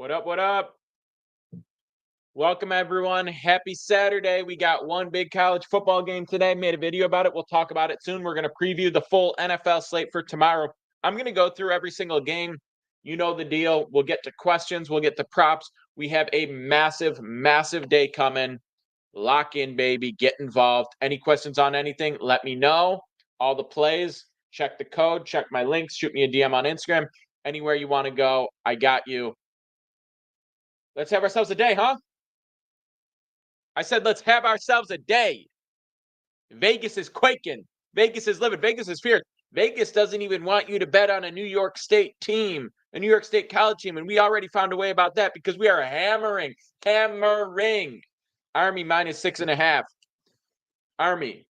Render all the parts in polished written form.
What up? What up? Welcome, everyone. Happy Saturday. We got one big college football game today. Made a video about it. We'll talk about it soon. We're going to preview the full NFL slate for tomorrow. I'm going to go through every single game. You know the deal. We'll get to questions. We'll get to props. We have a massive, massive day coming. Lock in, baby. Get involved. Any questions on anything, let me know. All the plays, check the code, check my links, shoot me a DM on Instagram. Anywhere you want to go, I got you. Let's have ourselves a day, huh? I said, let's have ourselves a day. Vegas is quaking. Vegas is living. Vegas is fierce. Vegas doesn't even want you to bet on a New York State team, a New York State college team. And we already found a way about that because we are hammering. Army minus 6.5. Army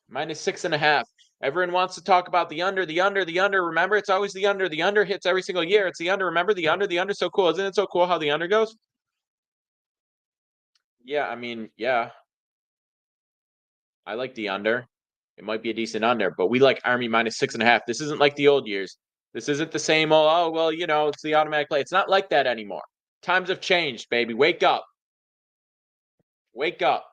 minus 6.5. Everyone wants to talk about the under. Remember, it's always the under. The under hits every single year. It's the under. Remember, the under. So cool. Isn't it so cool how the under goes? Yeah, yeah. I like the under. It might be a decent under, but we like Army minus 6.5. This isn't like the old years. This isn't the same old, oh, well, it's the automatic play. It's not like that anymore. Times have changed, baby. Wake up. Wake up.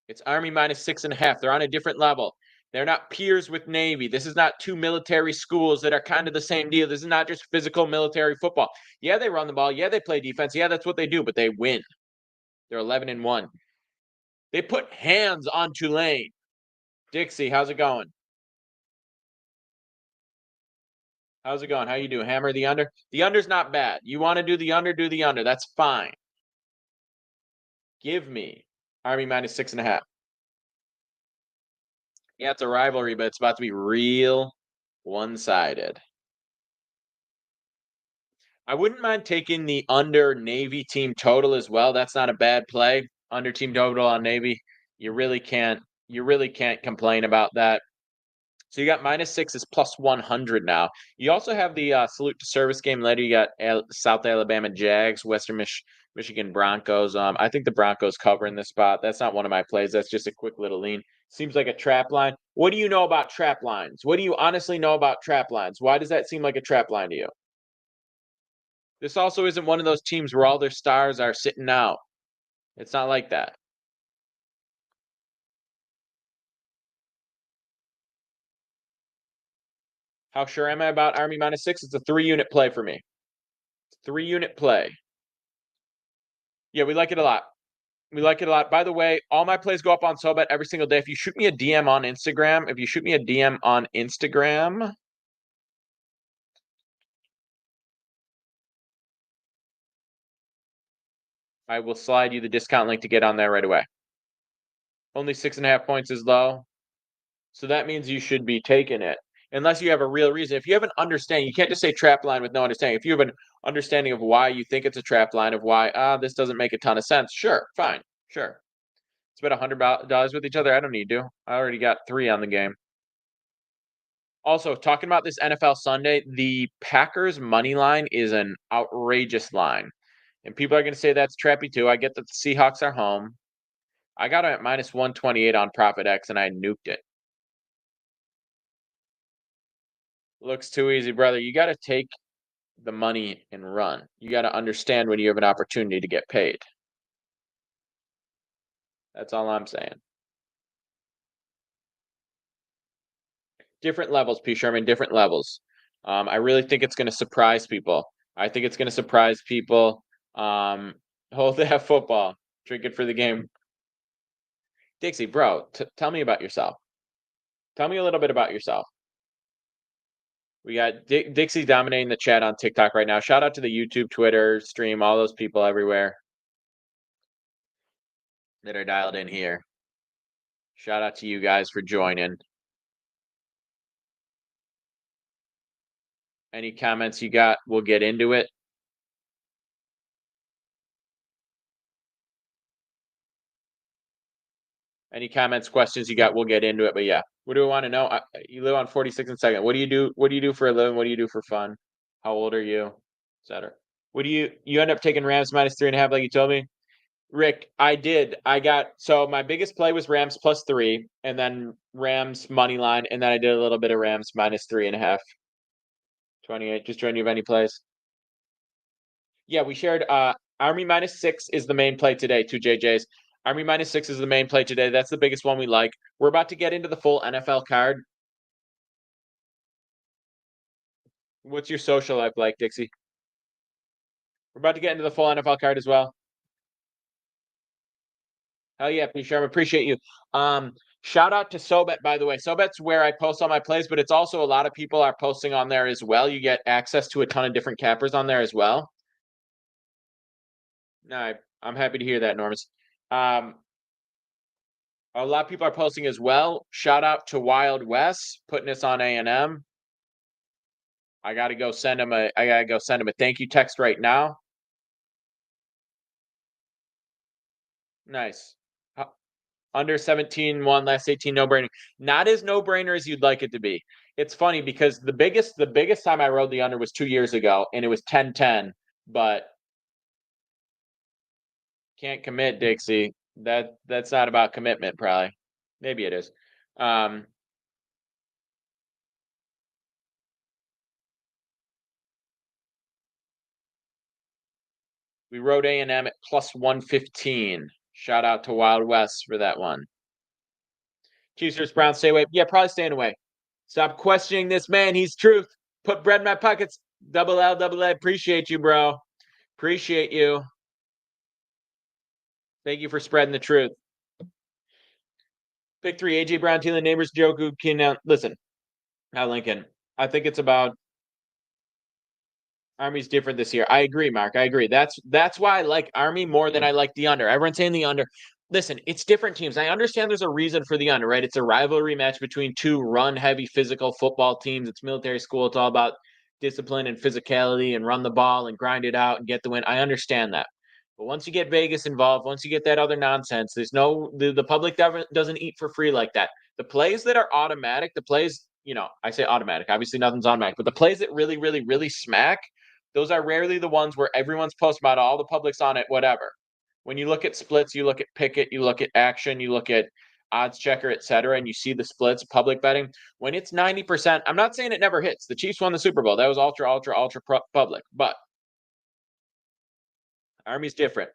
It's Army minus 6.5. They're on a different level. They're not peers with Navy. This is not two military schools that are kind of the same deal. This is not just physical military football. Yeah, they run the ball. Yeah, they play defense. Yeah, that's what they do, but they win. They're 11-1. They put hands on Tulane. Dixie, how's it going? How's it going? How you doing? Hammer the under? The under's not bad. You want to do the under, do the under. That's fine. Give me Army minus 6.5. Yeah, it's a rivalry, but it's about to be real one-sided. I wouldn't mind taking the under Navy team total as well. That's not a bad play. Under team total on Navy. You really can't complain about that. So you got minus 6 is plus 100 now. You also have the salute to service game later. You got South Alabama Jags, Western Michigan Broncos. I think the Broncos cover in this spot. That's not one of my plays. That's just a quick little lean. Seems like a trap line. What do you know about trap lines? What do you honestly know about trap lines? Why does that seem like a trap line to you? This also isn't one of those teams where all their stars are sitting out. It's not like that. How sure am I about Army minus 6? It's a 3-unit play for me. 3-unit play. Yeah, we like it a lot. We like it a lot. By the way, all my plays go up on SoBet every single day. If you shoot me a DM on Instagram, I will slide you the discount link to get on there right away. Only 6.5 points is low. So that means you should be taking it. Unless you have a real reason. If you have an understanding, you can't just say trap line with no understanding. If you have an understanding of why you think it's a trap line, of why, this doesn't make a ton of sense, sure, fine, sure. It's about $100 with each other. I don't need to. I already got 3 on the game. Also, talking about this NFL Sunday, the Packers money line is an outrageous line. And people are going to say that's trappy too. I get that the Seahawks are home. I got them at minus 128 on Profit X and I nuked it. Looks too easy, brother. You got to take the money and run. You got to understand when you have an opportunity to get paid. That's all I'm saying. Different levels, P. Sherman, different levels. I really think it's going to surprise people. I think it's going to surprise people. Hold that football. Drink it for the game. Dixie, bro, tell me about yourself. Tell me a little bit about yourself. We got Dixie dominating the chat on TikTok right now. Shout out to the YouTube, Twitter, stream, all those people everywhere that are dialed in here. Shout out to you guys for joining. Any comments you got, we'll get into it. Any comments, questions you got, we'll get into it. But yeah, what do I want to know? You live on 46 and second. What do you do? What do you do for a living? What do you do for fun? How old are you? Etc. What do you end up taking Rams minus 3.5 like you told me? Rick, I did. So my biggest play was Rams plus 3, and then Rams money line, and then I did a little bit of Rams minus 3.5. 28. Just join you of any plays. Yeah, we shared Army -6 is the main play today, 2 JJs. Army -6 is the main play today. That's the biggest one we like. We're about to get into the full NFL card. What's your social life like, Dixie? We're about to get into the full NFL card as well. Hell yeah, P. Sharma, appreciate you. Shout out to Sobet, by the way. Sobet's where I post all my plays, but it's also a lot of people are posting on there as well. You get access to a ton of different cappers on there as well. No, I'm happy to hear that, Normus. A lot of people are posting as well. Shout out to Wild West putting us on A&M. I gotta go send him a thank you text right now. Nice. Under 17, one last 18, no brainer. Not as no brainer as you'd like it to be. It's funny because the biggest time I rode the under was 2 years ago, and it was 10-10, but can't commit, Dixie. That's not about commitment, probably. Maybe it is. We rode A&M at +115. Shout out to Wild West for that one. Chiefs versus Browns, stay away. Yeah, probably staying away. Stop questioning this man. He's truth. Put bread in my pockets. Double L, double A. Appreciate you, bro. Appreciate you. Thank you for spreading the truth. Pick 3, AJ Brown, Thielen, Neighbors, Joku, Keenan. Listen, now Lincoln. I think it's about Army's different this year. I agree, Mark. I agree. That's why I like Army more than I like the under. Everyone's saying the under. Listen, it's different teams. I understand there's a reason for the under, right? It's a rivalry match between two run-heavy physical football teams. It's military school. It's all about discipline and physicality and run the ball and grind it out and get the win. I understand that. But once you get Vegas involved, once you get that other nonsense, there's no the public doesn't eat for free like that. The plays that are automatic, the plays, I say automatic. Obviously nothing's automatic, but the plays that really, really, really smack, those are rarely the ones where everyone's posting about all the public's on it, whatever. When you look at splits, you look at Pickett, you look at Action, you look at Odds Checker, et cetera, and you see the splits, public betting. When it's 90%, I'm not saying it never hits. The Chiefs won the Super Bowl. That was ultra, ultra, ultra public. But Army's different.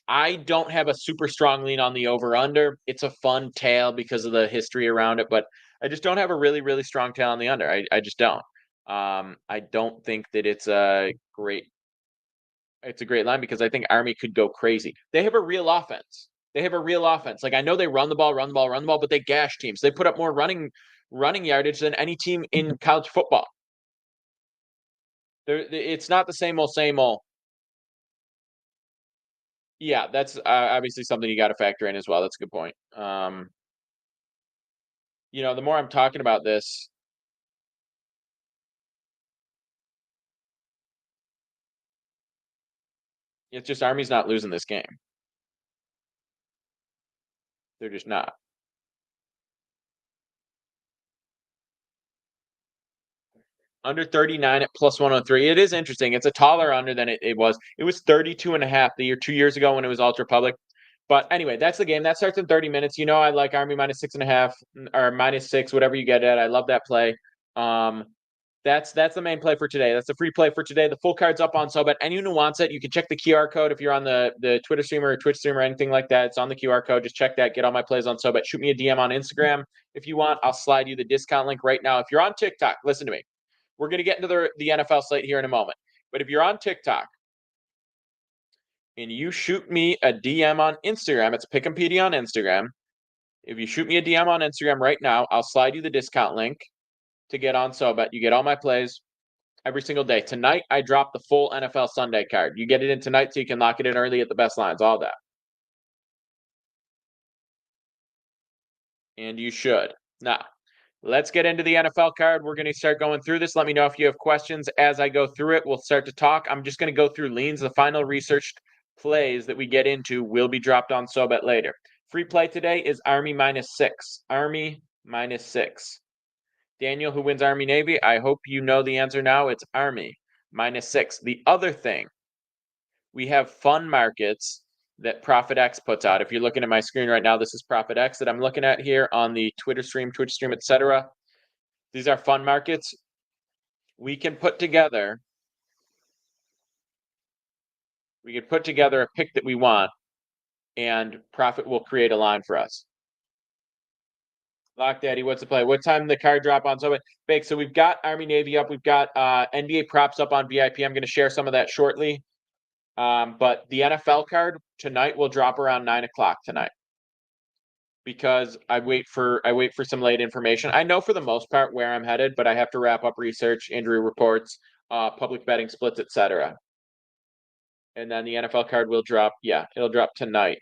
I don't have a super strong lean on the over-under. It's a fun tail because of the history around it, but I just don't have a really, really strong tail on the under. I just don't. I don't think that it's a great line because I think Army could go crazy. They have a real offense. Like I know they run the ball, but they gash teams. They put up more running yardage than any team in college football. It's not the same old, same old. Yeah, that's obviously something you got to factor in as well. That's a good point. The more I'm talking about this, it's just Army's not losing this game. They're just not. Under 39 at +103. It is interesting. It's a taller under than it was. It was 32.5 the year 2 years ago when it was Ultra Public. But anyway, that's the game. That starts in 30 minutes. I like Army -6.5 or -6, whatever you get at. I love that play. That's the main play for today. That's the free play for today. The full card's up on SoBet. Anyone who wants it, you can check the QR code if you're on the Twitter stream or Twitch stream or anything like that. It's on the QR code. Just check that. Get all my plays on SoBet. Shoot me a DM on Instagram if you want. I'll slide you the discount link right now. If you're on TikTok, listen to me. We're going to get into the NFL slate here in a moment. But if you're on TikTok and you shoot me a DM on Instagram, it's Pick'emPD on Instagram. If you shoot me a DM on Instagram right now, I'll slide you the discount link to get on SoBet. You get all my plays every single day. Tonight, I drop the full NFL Sunday card. You get it in tonight so you can lock it in early at the best lines, all that. And you should. Now, let's get into the NFL card. We're going to start going through this. Let me know if you have questions as I go through it. We'll start to talk. I'm just going to go through leans. The final researched plays that we get into will be dropped on SoBet later. Free play today is Army -6. Army -6. Daniel, who wins Army Navy? I hope you know the answer now. It's Army -6. The other thing, we have fun markets that ProfitX puts out. If you're looking at my screen right now, this is ProfitX that I'm looking at here on the Twitch stream, etc. These are fun markets. We can put together We could put together a pick that we want, and Profit will create a line for us. Lock Daddy, what's the play? What time the card drop on so big? So we've got Army Navy up. We've got NBA props up on VIP. I'm going to share some of that shortly. But the NFL card tonight will drop around 9 o'clock tonight, because I wait for some late information. I know for the most part where I'm headed, but I have to wrap up research, injury reports, public betting splits, etc. And then the NFL card will drop. Yeah, it'll drop tonight.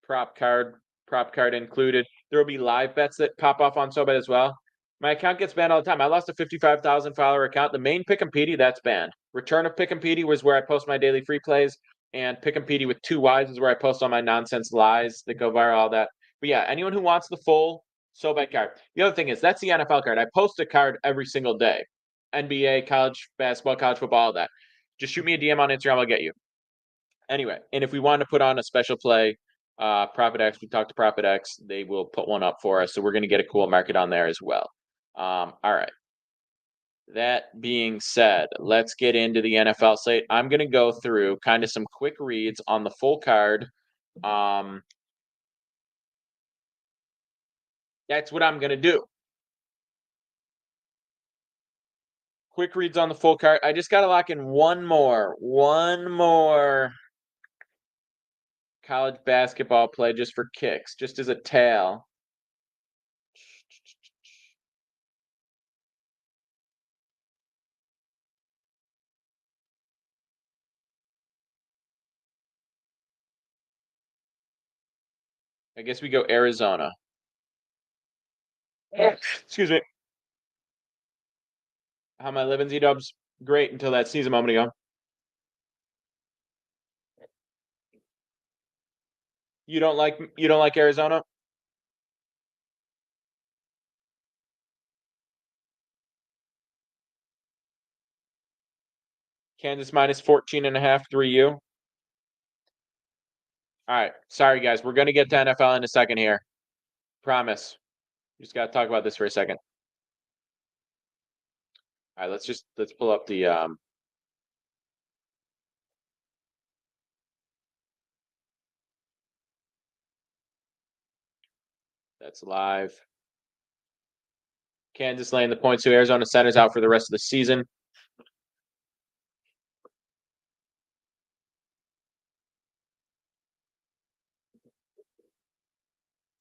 Prop card included. There will be live bets that pop off on SoBet as well. My account gets banned all the time. I lost a 55,000 follower account. The main Pick'em that's banned. Return of Pick'em was where I post my daily free plays, and Pick'em with 2 Ys is where I post all my nonsense lies that go viral, all that. But yeah, anyone who wants the full SoBet card. The other thing is, that's the NFL card. I post a card every single day. NBA, college basketball, college football, all that. Just shoot me a DM on Instagram, I'll get you. Anyway, and if we want to put on a special play, Profit X, we talked to Profit X, they will put one up for us. So we're going to get a cool market on there as well. All right. That being said, let's get into the NFL slate. I'm going to go through kind of some quick reads on the full card. That's what I'm going to do. Quick reads on the full card. I just got to lock in one more college basketball play just for kicks, just as a tail. I guess we go Arizona. Excuse me. How am I living, Z-Dubs? Great until that season moment ago. You don't like Arizona? Kansas minus 14.5, 3U. All right. Sorry, guys. We're going to get to NFL in a second here. Promise. Just got to talk about this for a second. All right. Let's pull up the that's live. Kansas laying the points to Arizona centers out for the rest of the season.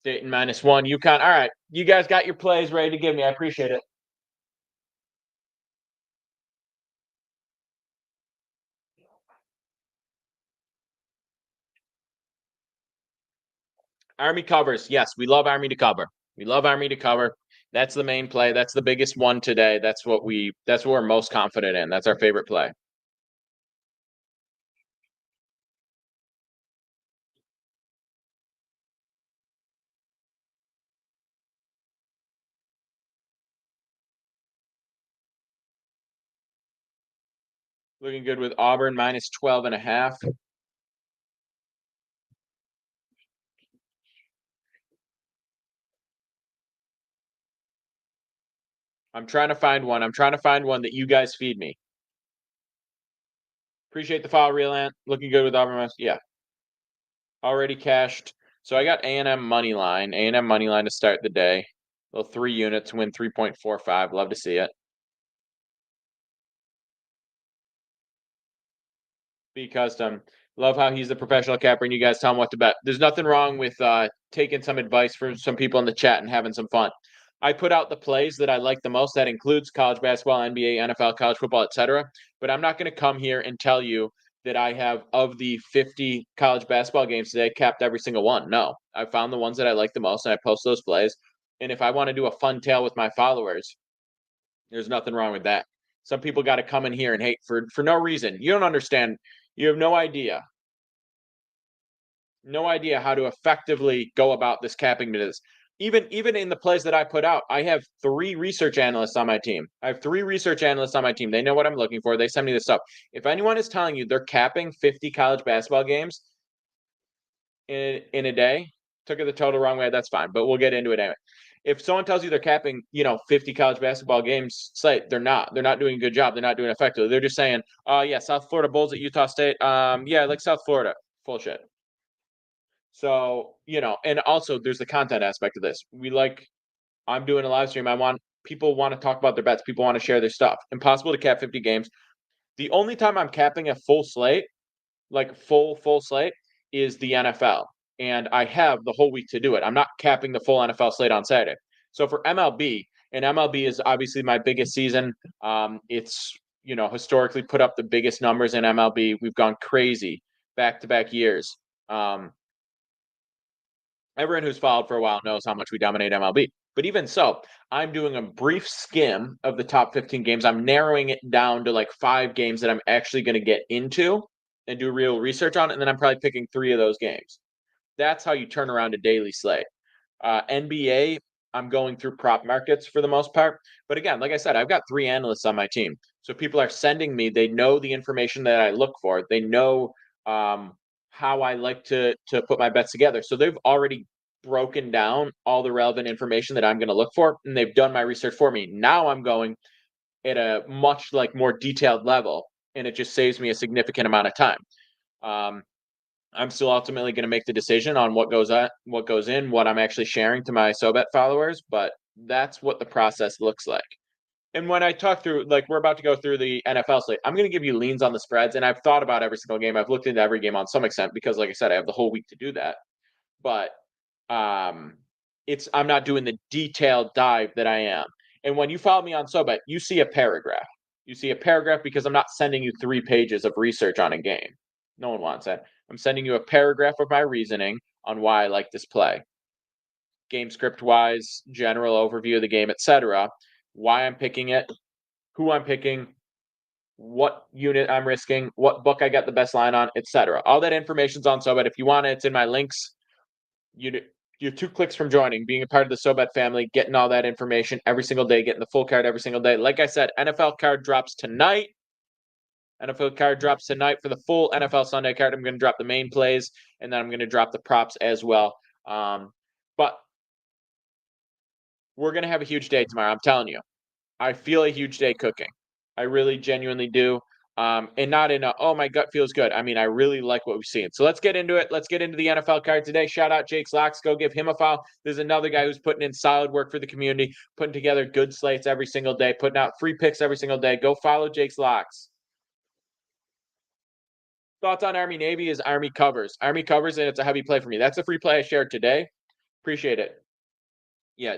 Dayton -1. UConn. All right. You guys got your plays ready to give me. I appreciate it. Army covers. Yes, we love Army to cover. We love Army to cover. That's the main play. That's the biggest one today. That's what we're most confident in. That's our favorite play. Looking good with Auburn minus 12.5. I'm trying to find one. I'm trying to find one that you guys feed me. Appreciate the follow, Real Ant. Looking good with Auburn. Yeah. Already cashed. So I got A&M money line. A&M money line to start the day. Little 3 units, win 3.45. Love to see it. B Custom. Love how he's the professional capper and you guys tell him what to bet. There's nothing wrong with taking some advice from some people in the chat and having some fun. I put out the plays that I like the most. That includes college basketball, NBA, NFL, college football, etc. But I'm not going to come here and tell you that I have, of the 50 college basketball games today, capped every single one. No, I found the ones that I like the most and I post those plays. And if I want to do a fun tale with my followers, there's nothing wrong with that. Some people got to come in here and hate for no reason. You don't understand. You have no idea how to effectively go about this capping business. Even in the plays that I put out, I have 3 research analysts on my team. I have 3 research analysts on my team. They know what I'm looking for. They send me this stuff. If anyone is telling you they're capping 50 college basketball games in a day, took it the total wrong way, that's fine. But we'll get into it anyway. if someone tells you they're capping, 50 college basketball games slate, they're not. They're not doing a good job. They're not doing it effectively. They're just saying, yeah, South Florida Bulls at Utah State. Yeah, like South Florida. Bullshit. So, and also there's the content aspect of this. I'm doing a live stream. People want to talk about their bets. People want to share their stuff. Impossible to cap 50 games. The only time I'm capping a full slate, like full slate, is the NFL. And I have the whole week to do it. I'm not capping the full NFL slate on Saturday. So for MLB, and MLB is obviously my biggest season. It's, historically put up the biggest numbers in MLB. We've gone crazy back-to-back years. Everyone who's followed for a while knows how much we dominate MLB. But even so, I'm doing a brief skim of the top 15 games. I'm narrowing it down to like 5 games that I'm actually going to get into and do real research on. And then I'm probably picking 3 of those games. That's how you turn around a daily slate. NBA, I'm going through prop markets for the most part. But again, like I said, I've got 3 analysts on my team. So people are sending me, they know the information that I look for. They know how I like to put my bets together. So they've already broken down all the relevant information that I'm going to look for, and they've done my research for me. Now I'm going at a much more detailed level, and it just saves me a significant amount of time. I'm still ultimately going to make the decision on what goes in, what I'm actually sharing to my SoBet followers, but that's what the process looks like. And when I talk through, we're about to go through the NFL slate, I'm going to give you leans on the spreads, and I've thought about every single game. I've looked into every game on some extent because, like I said, I have the whole week to do that. But I'm not doing the detailed dive that I am. And when you follow me on SoBet, you see a paragraph. You see a paragraph because I'm not sending you 3 pages of research on a game. No one wants that. I'm sending you a paragraph of my reasoning on why I like this play. Game script wise, general overview of the game, etc. Why I'm picking it, who I'm picking, what unit I'm risking, what book I got the best line on, etc. All that information's on SoBet. If you want it, it's in my links. You're 2 clicks from joining, being a part of the SoBet family, getting all that information every single day, getting the full card every single day. Like I said, NFL card drops tonight. NFL card drops tonight for the full NFL Sunday card. I'm going to drop the main plays, and then I'm going to drop the props as well. But we're going to have a huge day tomorrow. I'm telling you. I feel a huge day cooking. I really genuinely do. And not in oh, my gut feels good. I mean, I really like what we've seen. So let's get into it. Let's get into the NFL card today. Shout out Jake's Locks. Go give him a follow. There's another guy who's putting in solid work for the community, putting together good slates every single day, putting out free picks every single day. Go follow Jake's Locks. Thoughts on Army Navy is Army covers. Army covers, and it's a heavy play for me. That's a free play I shared today. Appreciate it. Yeah.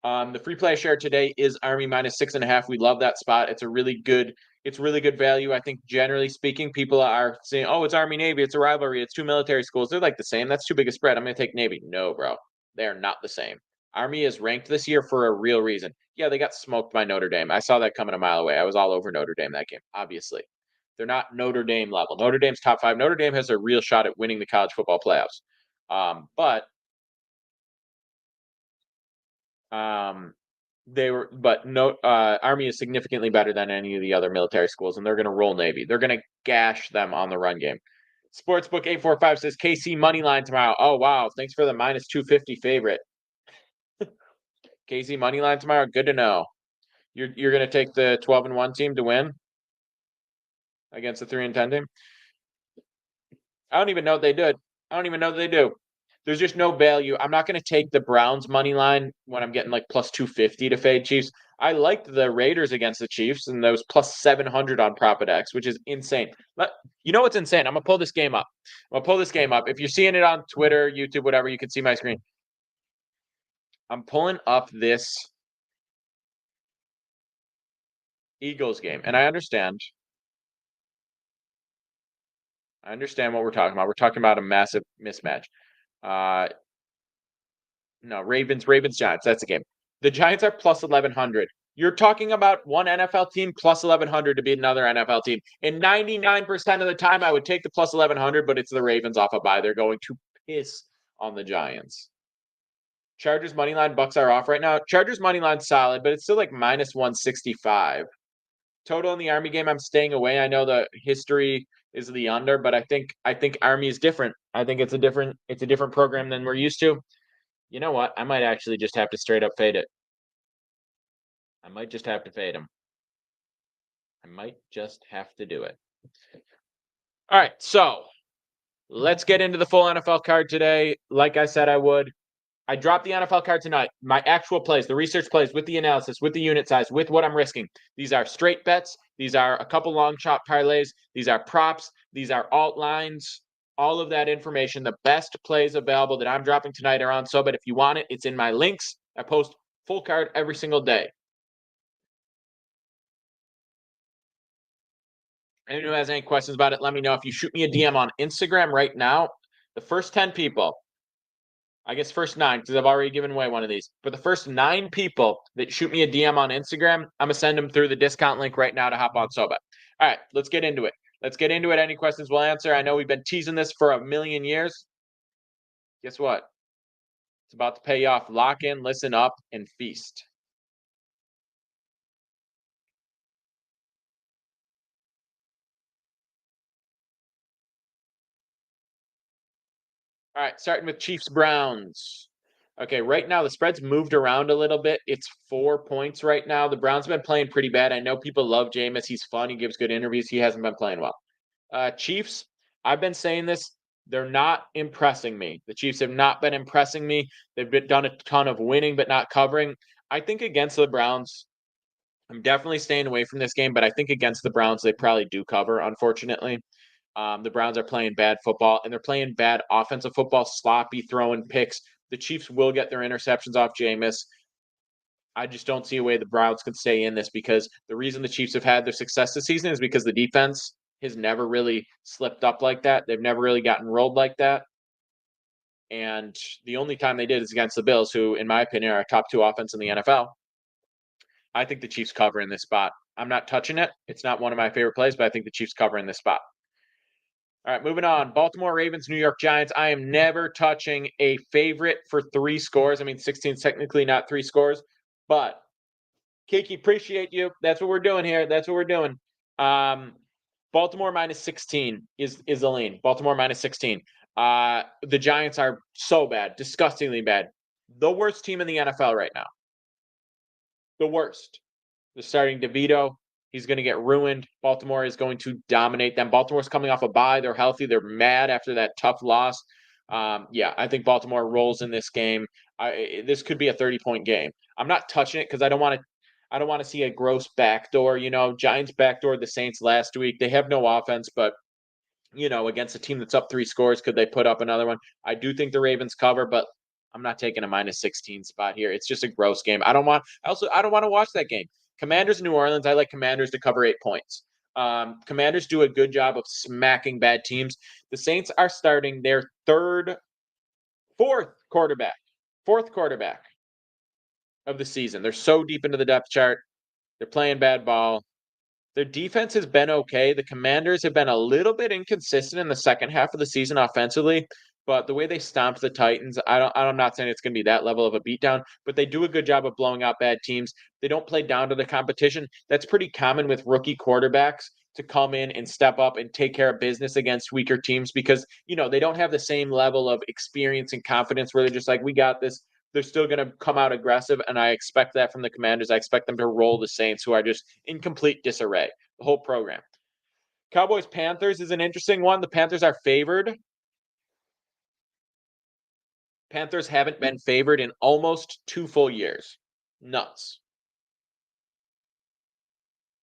The free play I shared today is Army -6.5. We love that spot. It's really good value. I think generally speaking, people are saying, oh, it's Army Navy. It's a rivalry. It's 2 military schools. They're like the same. That's too big a spread. I'm going to take Navy. No, bro. They are not the same. Army is ranked this year for a real reason. Yeah, they got smoked by Notre Dame. I saw that coming a mile away. I was all over Notre Dame that game, obviously. They're not Notre Dame level. Notre Dame's top 5. Notre Dame has a real shot at winning the college football playoffs. But Army is significantly better than any of the other military schools, and they're going to roll Navy. They're going to gash them on the run game. Sportsbook 845 says KC money line tomorrow. Oh wow, thanks for the -250 favorite. KC money line tomorrow. Good to know. You're going to take the 12-1 team to win against the 3-10 team. I don't even know what they did. I don't even know what they do. There's just no value. I'm not going to take the Browns money line when I'm getting +250 to fade Chiefs. I liked the Raiders against the Chiefs, and those +700 on Propadex, which is insane. But you know what's insane? I'm going to pull this game up. If you're seeing it on Twitter, YouTube, whatever, you can see my screen. I'm pulling up this Eagles game, and I understand what we're talking about. We're talking about a massive mismatch. No, Ravens, Giants. That's the game. The Giants are +1100. You're talking about one NFL team +1100 to beat another NFL team. And 99% of the time, I would take the +1100, but it's the Ravens off a bye. They're going to piss on the Giants. Chargers money line, Bucks are off right now. Chargers money line solid, but it's still -165. Total in the Army game, I'm staying away. I know the history is the under, but I think Army is different. I think it's a different program than we're used to. You know what? I might actually just have to straight up fade it. I might just have to fade him. I might just have to do it. All right, so let's get into the full NFL card today. Like I said I would. I dropped the NFL card tonight. My actual plays, the research plays with the analysis, with the unit size, with what I'm risking. These are straight bets. These are a couple long shot parlays. These are props. These are alt lines. All of that information, the best plays available that I'm dropping tonight are on SoBet. If you want it, it's in my links. I post full card every single day. Anyone who has any questions about it, let me know. If you shoot me a DM on Instagram right now, the first 10 people, I guess first 9, because I've already given away one of these. For the first 9 people that shoot me a DM on Instagram, I'm going to send them through the discount link right now to hop on SoBet. All right, let's get into it. Let's get into it. Any questions we'll answer. I know we've been teasing this for a million years. Guess what? It's about to pay off. Lock in, listen up, and feast. All right, starting with Chiefs Browns. Okay, right now the spread's moved around a little bit. It's 4 points right now. The Browns have been playing pretty bad. I know people love Jameis. He's fun. He gives good interviews. He hasn't been playing well. Chiefs, I've been saying this. They're not impressing me. The Chiefs have not been impressing me. They've done a ton of winning, but not covering. I think against the Browns, I'm definitely staying away from this game, but I think against the Browns, they probably do cover, unfortunately. The Browns are playing bad football, and they're playing bad offensive football, sloppy throwing picks. The Chiefs will get their interceptions off Jameis. I just don't see a way the Browns can stay in this, because the reason the Chiefs have had their success this season is because the defense has never really slipped up like that. They've never really gotten rolled like that. And the only time they did is against the Bills, who, in my opinion, are a top 2 offense in the NFL. I think the Chiefs cover in this spot. I'm not touching it. It's not one of my favorite plays, but I think the Chiefs cover in this spot. All right, moving on. Baltimore Ravens, New York Giants. I am never touching a favorite for 3 scores. I mean, 16 is technically not 3 scores, but Kiki, appreciate you. That's what we're doing here. That's what we're doing. Baltimore minus 16 is the lean. Baltimore minus 16. The Giants are so bad, disgustingly bad. The worst team in the NFL right now. The worst. They're starting DeVito. He's going to get ruined. Baltimore is going to dominate them. Baltimore's coming off a bye. They're healthy. They're mad after that tough loss. Yeah, I think Baltimore rolls in this game. This could be a 30-point game. I'm not touching it because I don't want to see a gross backdoor. Giants backdoored the Saints last week. They have no offense, but against a team that's up 3 scores, could they put up another one? I do think the Ravens cover, but I'm not taking a minus 16 spot here. It's just a gross game. I don't want to watch that game. Commanders, New Orleans. I like Commanders to cover 8 points. Commanders do a good job of smacking bad teams. The Saints are starting their fourth quarterback of the season. They're so deep into the depth chart. They're playing bad ball. Their defense has been okay. The Commanders have been a little bit inconsistent in the second half of the season offensively, but the way they stomped the Titans, I'm not saying it's going to be that level of a beatdown, but they do a good job of blowing out bad teams. They don't play down to the competition. That's pretty common with rookie quarterbacks, to come in and step up and take care of business against weaker teams, because, they don't have the same level of experience and confidence where they're just like, we got this. They're still going to come out aggressive, and I expect that from the Commanders. I expect them to roll the Saints, who are just in complete disarray, the whole program. Cowboys-Panthers is an interesting one. The Panthers are favored. Panthers haven't been favored in almost 2 full years. Nuts.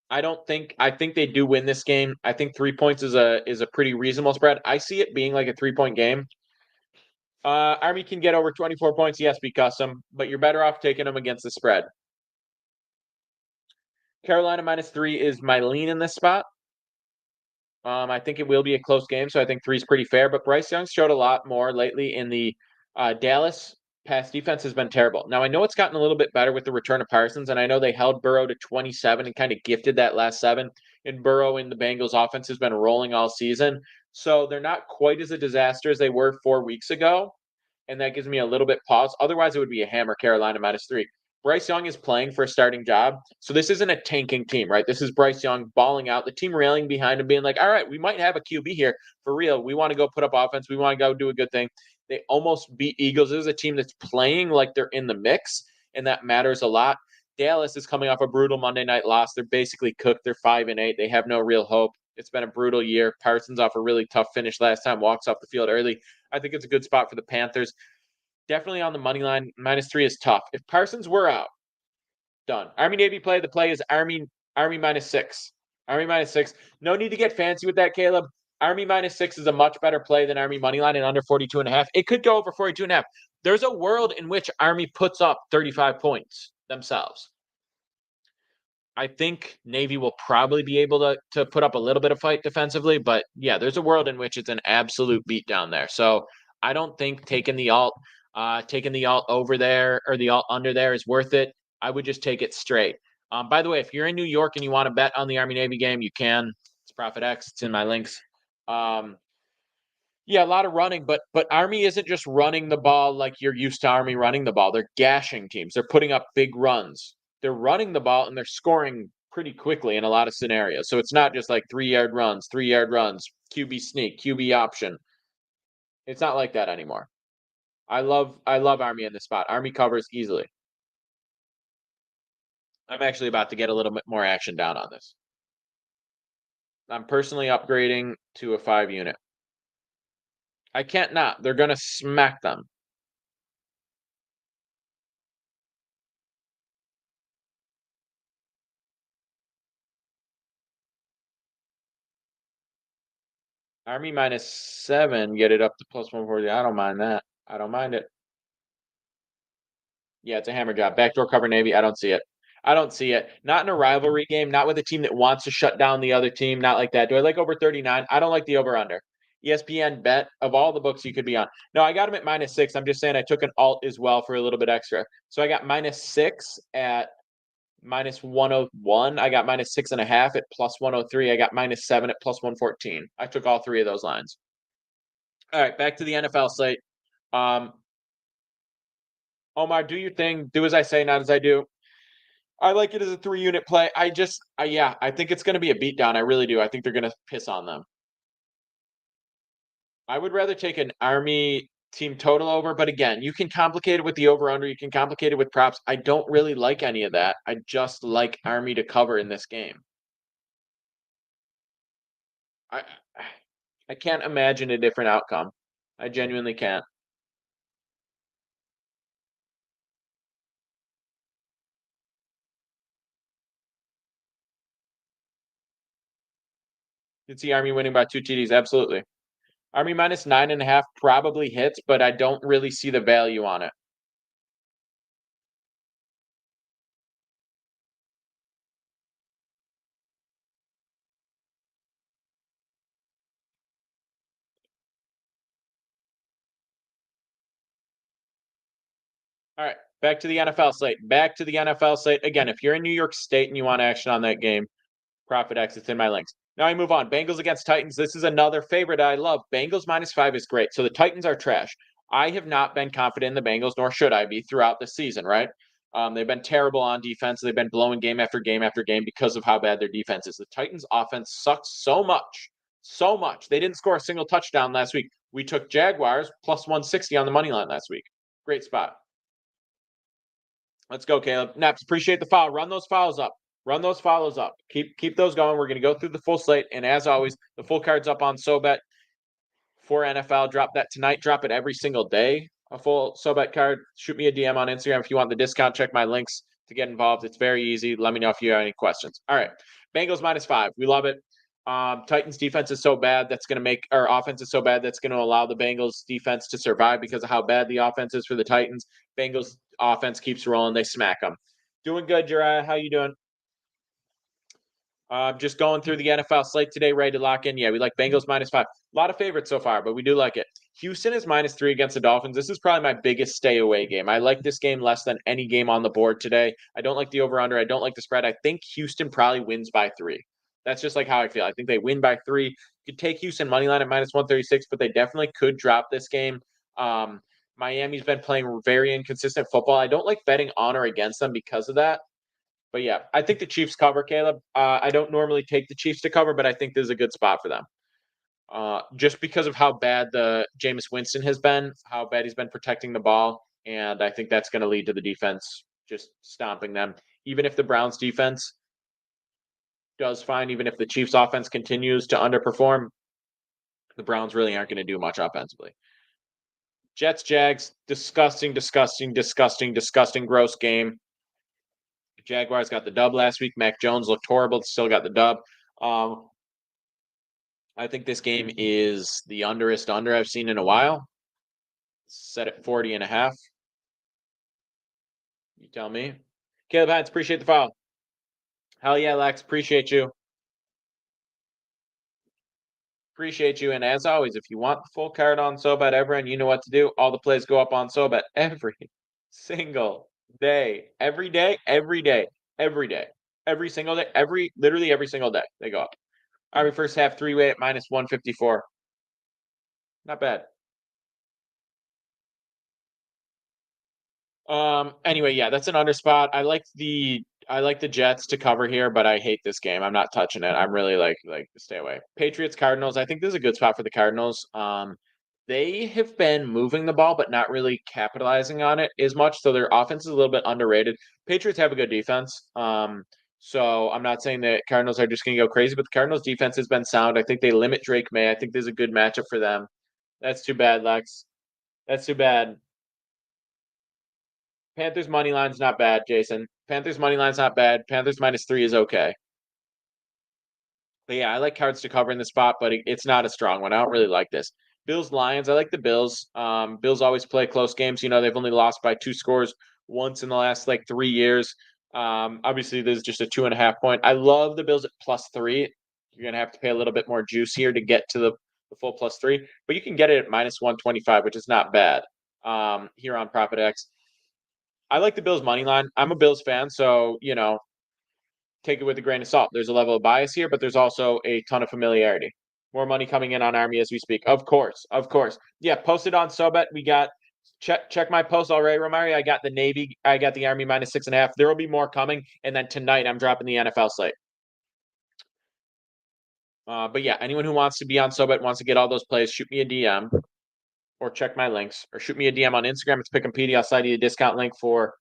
I think they do win this game. I think 3 points is a pretty reasonable spread. I see it being like a 3-point game. Army can get over 24 points. Yes, be custom, but you're better off taking them against the spread. Carolina minus 3 is my lean in this spot. I think it will be a close game, so I think 3 is pretty fair. But Bryce Young showed a lot more lately in the Dallas pass defense has been terrible. Now, I know it's gotten a little bit better with the return of Parsons, and I know they held Burrow to 27 and kind of gifted that last 7. And Burrow in the Bengals offense has been rolling all season. So they're not quite as a disaster as they were 4 weeks ago. And that gives me a little bit pause. Otherwise, it would be a hammer Carolina minus 3. Bryce Young is playing for a starting job. So this isn't a tanking team, right? This is Bryce Young balling out, the team railing behind him, being like, all right, we might have a QB here for real. We want to go put up offense. We want to go do a good thing. They almost beat Eagles. This is a team that's playing like they're in the mix, and that matters a lot. Dallas is coming off a brutal Monday night loss. They're basically cooked. They're 5-8. They have no real hope. It's been a brutal year. Parsons off a really tough finish last time, walks off the field early. I think it's a good spot for the Panthers. Definitely on the money line. -3 is tough. If Parsons were out, done. Army Navy play. The play is Army -6. Army -6. No need to get fancy with that, Caleb. Army -6 is a much better play than Army money line and under 42.5. It could go over 42.5. There's a world in which Army puts up 35 points themselves. I think Navy will probably be able to put up a little bit of fight defensively, but yeah, there's a world in which it's an absolute beatdown there. So I don't think taking the alt over there or the alt under there is worth it. I would just take it straight. By the way, if you're in New York and you want to bet on the Army Navy game, you can. It's Profit X. It's in my links. Yeah, a lot of running, but Army isn't just running the ball like you're used to Army running the ball. They're gashing teams. They're putting up big runs. They're running the ball and they're scoring pretty quickly in a lot of scenarios. So it's not just like 3-yard runs, QB sneak, QB option. It's not like that anymore. I love Army in this spot. Army covers easily. I'm actually about to get a little bit more action down on this. I'm personally upgrading to a 5 unit. I can't not. They're going to smack them. Army -7, get it up to +140. I don't mind that. I don't mind it. Yeah, it's a hammer job. Backdoor cover Navy. I don't see it. I don't see it. Not in a rivalry game. Not with a team that wants to shut down the other team. Not like that. Do I like over 39? I don't like the over under. ESPN bet of all the books you could be on. No, I got him at -6. I'm just saying I took an alt as well for a little bit extra. So I got -6 at -101. I got -6.5 at +103. I got -7 at +114. I took all three of those lines. All right, back to the NFL slate. Omar, do your thing. Do as I say, not as I do. I like it as a 3-unit play. I think it's going to be a beatdown. I really do. I think they're going to piss on them. I would rather take an Army team total over, but again, you can complicate it with the over under. You can complicate it with props. I don't really like any of that. I just like Army to cover in this game. I can't imagine a different outcome. I genuinely can't. You can see Army winning by 2 TDs. Absolutely. Army -9.5 probably hits, but I don't really see the value on it. All right, back to the NFL slate. Back to the NFL slate. Again, if you're in New York State and you want action on that game, Profit X, it's in my links. Now I move on. Bengals against Titans. This is another favorite I love. Bengals -5 is great. So the Titans are trash. I have not been confident in the Bengals, nor should I be throughout the season, right? They've been terrible on defense. They've been blowing game after game after game because of how bad their defense is. The Titans' offense sucks so much. So much. They didn't score a single touchdown last week. We took Jaguars +160 on the money line last week. Great spot. Let's go, Caleb. Naps, appreciate the follow. Run those fouls up. Run those follows up. Keep those going. We're going to go through the full slate. And as always, the full card's up on SoBet for NFL. Drop that tonight. Drop it every single day. A full SoBet card. Shoot me a DM on Instagram if you want the discount. Check my links to get involved. It's very easy. Let me know if you have any questions. All right. Bengals -5. We love it. Titans defense is so bad that's going to make our offense is so bad that's going to allow the Bengals defense to survive because of how bad the offense is for the Titans. Bengals offense keeps rolling. They smack them. Doing good, Jariah. How you doing? Just going through the NFL slate today, ready to lock in. Yeah, we like Bengals -5. A lot of favorites so far, but we do like it. Houston is -3 against the Dolphins. This is probably my biggest stay away game. I like this game less than any game on the board today. I don't like the over under. I don't like the spread. I think Houston probably wins by 3. That's just like how I feel. I think they win by 3. You could take Houston money line at -136, but they definitely could drop this game. Miami's been playing very inconsistent football. I don't like betting on or against them because of that. But yeah, I think the Chiefs cover, Caleb. I don't normally take the Chiefs to cover, but I think this is a good spot for them. just because of how bad the Jameis Winston has been, how bad he's been protecting the ball, and I think that's going to lead to the defense just stomping them. Even if the Browns defense does fine, even if the Chiefs offense continues to underperform, the Browns really aren't going to do much offensively. Jets, Jags, disgusting, disgusting, disgusting, disgusting, gross game. Jaguars got the dub last week. Mac Jones looked horrible, still got the dub. I think this game is the underest under I've seen in a while. Set at 40.5. You tell me. Caleb Hines, appreciate the follow. Hell yeah, Lex, appreciate you. Appreciate you. And as always, if you want the full card on SoBet, everyone, you know what to do. All the plays go up on SoBet every single day. Every day, every day, every day. Every single day, literally every single day, they go up. Army first half 3-way at minus 154. Not bad. Anyway, yeah, that's an under spot. I like the Jets to cover here, but I hate this game. I'm not touching it. I'm really like stay away. Patriots, Cardinals. I think this is a good spot for the Cardinals. They have been moving the ball, but not really capitalizing on it as much. So their offense is a little bit underrated. Patriots have a good defense. So I'm not saying that Cardinals are just going to go crazy, but the Cardinals defense has been sound. I think they limit Drake May. I think there's a good matchup for them. That's too bad, Lex. That's too bad. Panthers money line's not bad, Jason. Panthers money line's not bad. Panthers -3 is okay. But yeah, I like Cards to cover in the spot, but it's not a strong one. I don't really like this. Bills Lions. I like the Bills. Bills always play close games. You know, they've only lost by 2 scores once in the last 3 years. Obviously, there's just a 2.5 point. I love the Bills at +3. You're gonna have to pay a little bit more juice here to get to the full +3, but you can get it at -125, which is not bad. Here on Profit X. I like the Bills money line. I'm a Bills fan, so take it with a grain of salt. There's a level of bias here, but there's also a ton of familiarity. More money coming in on Army as we speak. Of course, of course. Yeah, posted on SoBet. We got check my post already, Romario. I got the Navy. I got the Army -6.5. There will be more coming, and then tonight I'm dropping the NFL slate. But yeah, anyone who wants to be on SoBet wants to get all those plays, shoot me a DM or check my links or shoot me a DM on Instagram. It's Pick'empedia. I'll slide you a discount link for.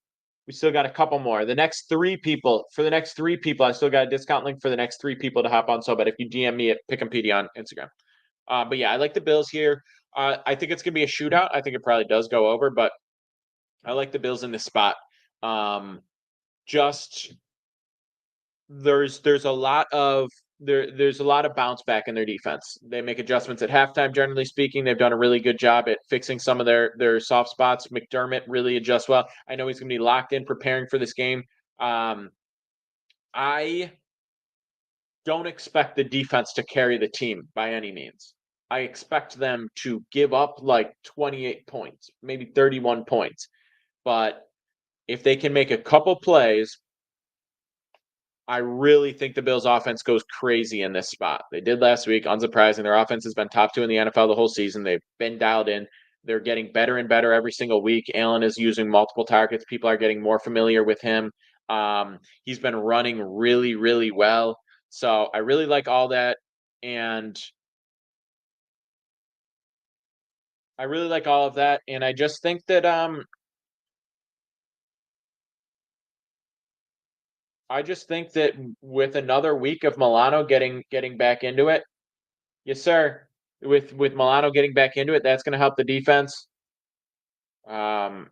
We still got a couple more. The next 3 people, I still got a discount link for the next 3 people to hop on SoBet if you DM me at Pick'empedia on Instagram. But yeah, I like the Bills here. I think it's gonna be a shootout. I think it probably does go over, but I like the Bills in this spot. Just there's a lot of there's a lot of bounce back in their defense. They make adjustments at halftime. Generally speaking, they've done a really good job at fixing some of their soft spots. McDermott really adjusts well. I know he's going to be locked in preparing for this game. I don't expect the defense to carry the team by any means. I expect them to give up 28 points, maybe 31 points. But if they can make a couple plays, I really think the Bills' offense goes crazy in this spot. They did last week, unsurprising. Their offense has been top 2 in the NFL the whole season. They've been dialed in. They're getting better and better every single week. Allen is using multiple targets. People are getting more familiar with him. He's been running really, really well. So I really like all that. And I really like all of that. And I just think that with another week of Milano getting back into it, yes, sir. With Milano getting back into it, that's going to help the defense. I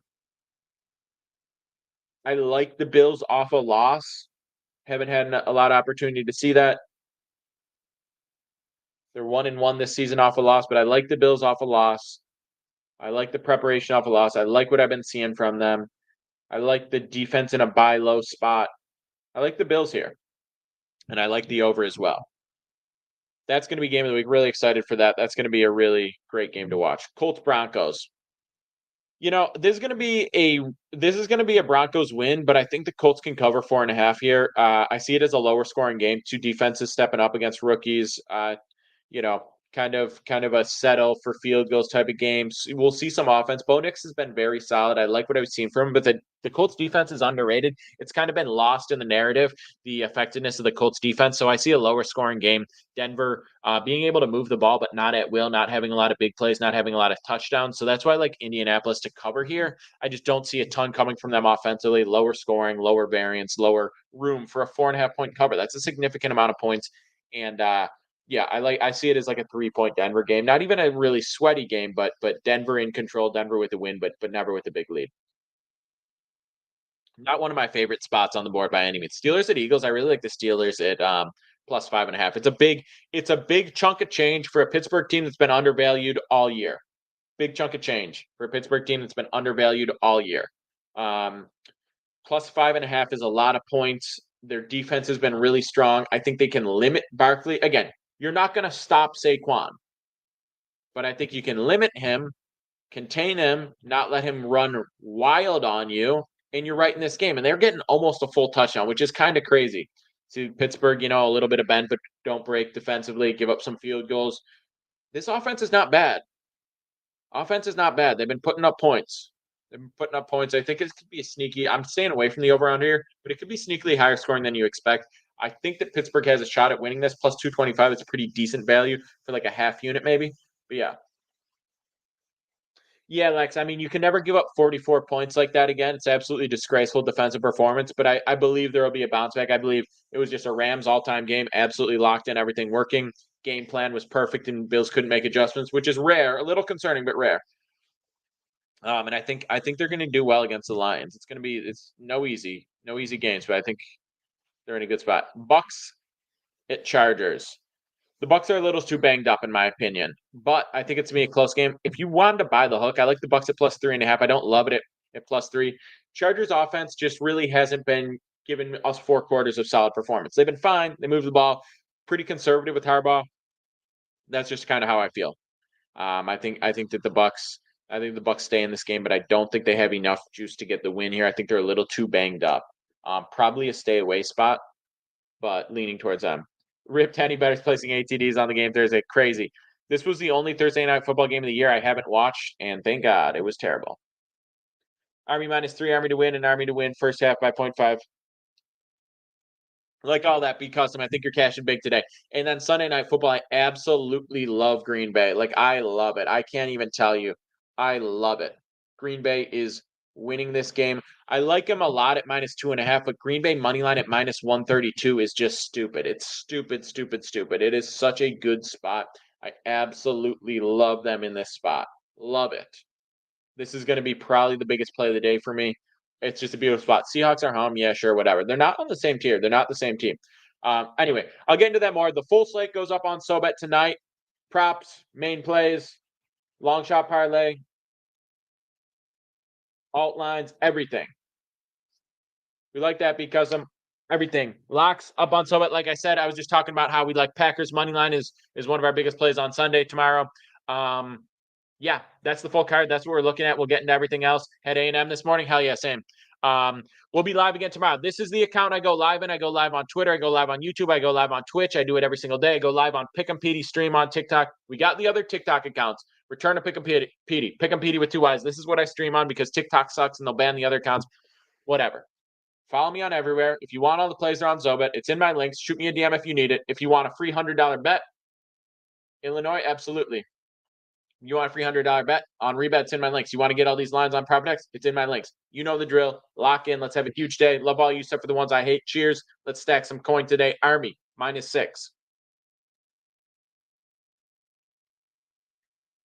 like the Bills off a loss. Haven't had a lot of opportunity to see that. They're 1-1 this season off a loss, but I like the Bills off a loss. I like the preparation off a loss. I like what I've been seeing from them. I like the defense in a buy low spot. I like the Bills here. And I like the over as well. That's going to be game of the week. Really excited for that. That's going to be a really great game to watch. Colts Broncos. This is going to be a Broncos win, but I think the Colts can cover 4.5 here. I see it as a lower scoring game. 2 defenses stepping up against rookies. kind of a settle for field goals type of games. We'll see some offense. Bo Nix has been very solid. I like what I've seen from him, but the Colts defense is underrated. It's kind of been lost in the narrative, the effectiveness of the Colts defense. So I see a lower scoring game. Denver being able to move the ball, but not at will, not having a lot of big plays, not having a lot of touchdowns. So that's why I like Indianapolis to cover here. I just don't see a ton coming from them offensively. Lower scoring, lower variance, lower room for a 4.5-point cover. That's a significant amount of points. And yeah, I see it as like a 3-point Denver game. Not even a really sweaty game, but Denver in control, Denver with a win, but never with a big lead. Not one of my favorite spots on the board by any means. Steelers at Eagles. I really like the Steelers at plus 5.5. It's a big chunk of change for a Pittsburgh team that's been undervalued all year. Big chunk of change for a Pittsburgh team that's been undervalued all year. Plus 5.5 is a lot of points. Their defense has been really strong. I think they can limit Barkley. Again, you're not going to stop Saquon, but I think you can limit him, contain him, not let him run wild on you, and you're right in this game. And they're getting almost a full touchdown, which is kind of crazy. To Pittsburgh, a little bit of bend, but don't break defensively, give up some field goals. This offense is not bad. Offense is not bad. They've been putting up points. They've been putting up points. I think it could be a sneaky. I'm staying away from the over-under here, but it could be sneakily higher scoring than you expect. I think that Pittsburgh has a shot at winning this. Plus 225 is a pretty decent value for like a half unit maybe. But yeah. Yeah, Lex. I mean, you can never give up 44 points like that again. It's absolutely disgraceful defensive performance, but I believe there will be a bounce back. I believe it was just a Rams all-time game, absolutely locked in, everything working. Game plan was perfect, and Bills couldn't make adjustments, which is rare, a little concerning, but rare. And I think they're going to do well against the Lions. It's no easy games, but I think they're in a good spot. Bucks at Chargers. The Bucks are a little too banged up in my opinion, but I think it's gonna be a close game. If you wanted to buy the hook, I like the Bucks at plus 3.5. I don't love it at plus 3. Chargers offense just really hasn't been giving us 4 quarters of solid performance. They've been fine. They move the ball pretty conservative with Harbaugh. That's just kind of how I feel. I think that the Bucks. I think the Bucks stay in this game, but I don't think they have enough juice to get the win here. I think they're a little too banged up. Probably a stay away spot, but leaning towards them. Rip Teddy Better's placing ATDs on the game Thursday. Crazy. This was the only Thursday night football game of the year I haven't watched, and thank God it was terrible. Army -3, Army to win, and Army to win first half by 0.5. Like all that, be custom. I think you're cashing big today. And then Sunday night football, I absolutely love Green Bay. Like, I love it. I can't even tell you. I love it. Green Bay is winning this game. I like them a lot at -2.5, but Green Bay money line at -132 is just stupid. It's stupid, stupid, stupid. It is such a good spot. I absolutely love them in this spot. Love it. This is going to be probably the biggest play of the day for me. It's just a beautiful spot. Seahawks are home. Yeah, sure, whatever. They're not on the same tier. They're not the same team. Anyway, I'll get into that more. The full slate goes up on SoBet tonight. Props, main plays, long shot parlay, alt lines, everything. We like that because everything locks up on SoBet. Like I said, I was just talking about how we like Packers money line is one of our biggest plays on Sunday tomorrow. Yeah, that's the full card. That's what we're looking at. We'll get into everything else. Had A&M this morning. Hell yeah, same. We'll be live again tomorrow. This is the account I go live in. I go live on Twitter. I go live on YouTube. I go live on Twitch. I do it every single day. I go live on Pick'em Petey stream on TikTok. We got the other TikTok accounts. Return to Pick'em Petey. Pick'em Petey with 2 Y's. This is what I stream on because TikTok sucks and they'll ban the other accounts. Whatever. Follow me on everywhere. If you want all the plays are on SoBet. It's in my links. Shoot me a DM if you need it. If you want a free $100 bet, Illinois, absolutely. You want a free $100 bet on Rebet? It's in my links. You want to get all these lines on PropTex? It's in my links. You know the drill. Lock in. Let's have a huge day. Love all you except for the ones I hate. Cheers. Let's stack some coin today. Army -6.